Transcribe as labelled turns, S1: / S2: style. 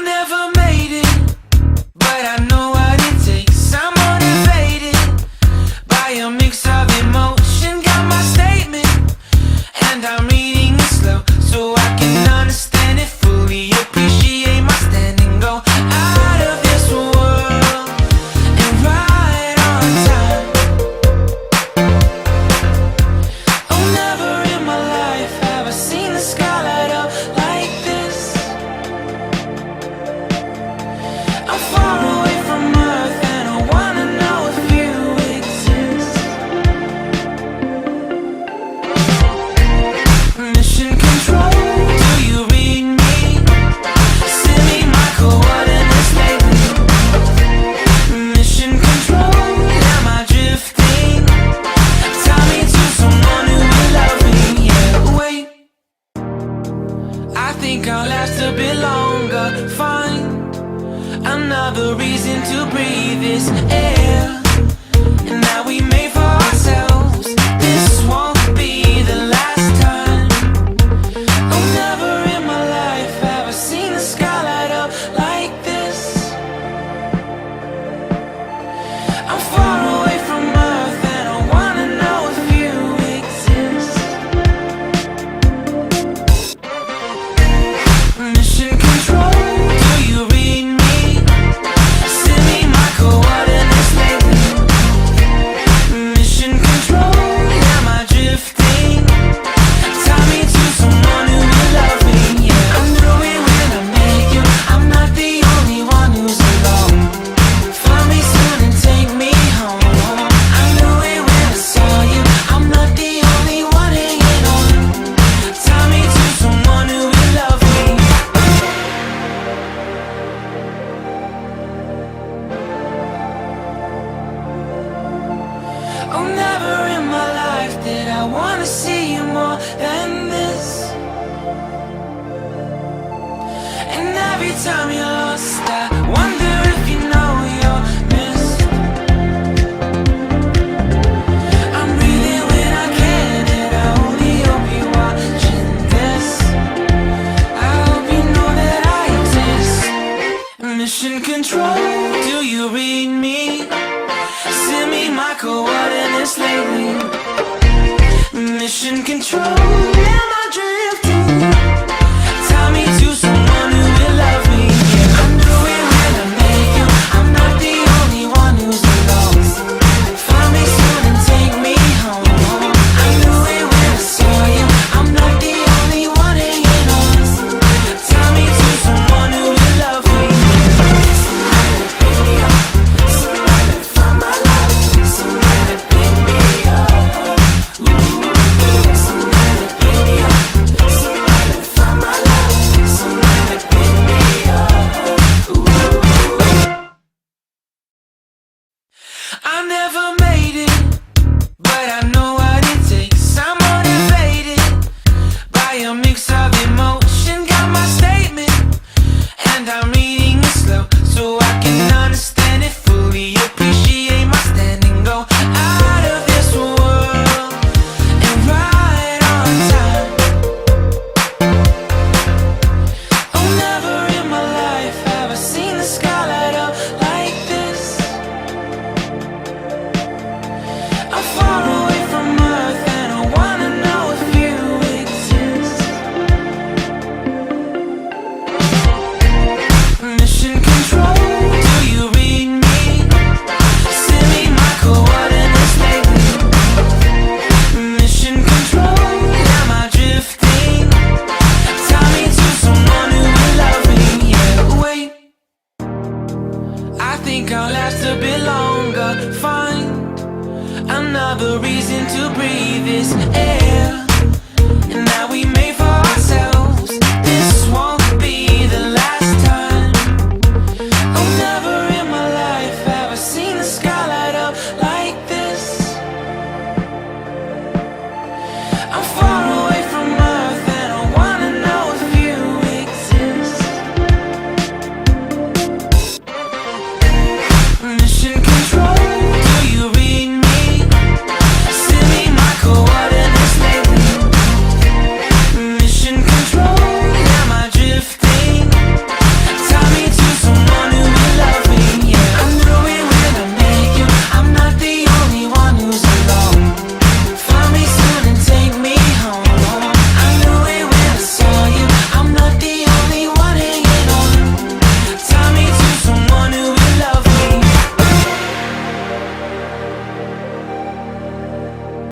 S1: never made it, but I know what it takes. I'm motivated by a mix of emotion. Got my statement, and I'm reading it slow so I can understand it fully. Appreciate my standing, go out of this world and right on time. Oh, never in my life have I seen the sky light up like this. I'm far away from Earth and I wanna know if you exist. Mission control, do you read me? Send me my coordinates lately. Mission control, am I drifting? Tie me to someone who will love me. Yeah, wait, I think I'll last a bit longer. Find another reason to breathe this air, and that we made for ourselves. This won't be the last time. Oh, never in my life have I seen the sky light up like this. I'm far away from Earth and I wanna know if you exist. Mission control, do you read me? Send me my coordinates lately. Mission control, am I drifting? Tie me to someone who will love me. Yeah, I knew it when I met you. I'm not the only one who's alone. Find me soon and take me home. I knew it when I saw you. I'm not the only one hanging on. Tie me to someone who will love me. Oh, never in my life did I wanna see you more than this. And every time you're lost, I wonder if you know you're missed. I'm breathing when I can, and I only hope you're watching this. I hope you know that I exist. Mission control, do you read me? Send me my coordinates lately. Mission control, am I drifting? Tie me to someone who will love me. Yeah, I knew it when I met you. I'm not the only one who's alone. Find me soon and take me home. I knew it when I saw you. I'm not the only one hanging on. Tie me to someone who will love me. Somebody pick me up. Somebody find my life. Somebody pick me up. Somebody pick me up. Somebody find my life. Somebody pick me up. I never made it, but I know what it takes. I'm motivated by a mix of emotion. Got my statement, and I'm reading it slow so I can understand it fully. Appreciate my standing, go out of this world and right on time. Oh, never in my life have I seen the sky light up like this. I'm far away from Earth and I wanna know if you exist. Mission control, do you read me? Send me my coordinates lately. Mission control, am I drifting? Tie me to someone who will love me. Yeah, wait, I think I'll last a bit longer. Find another reason to breathe this air.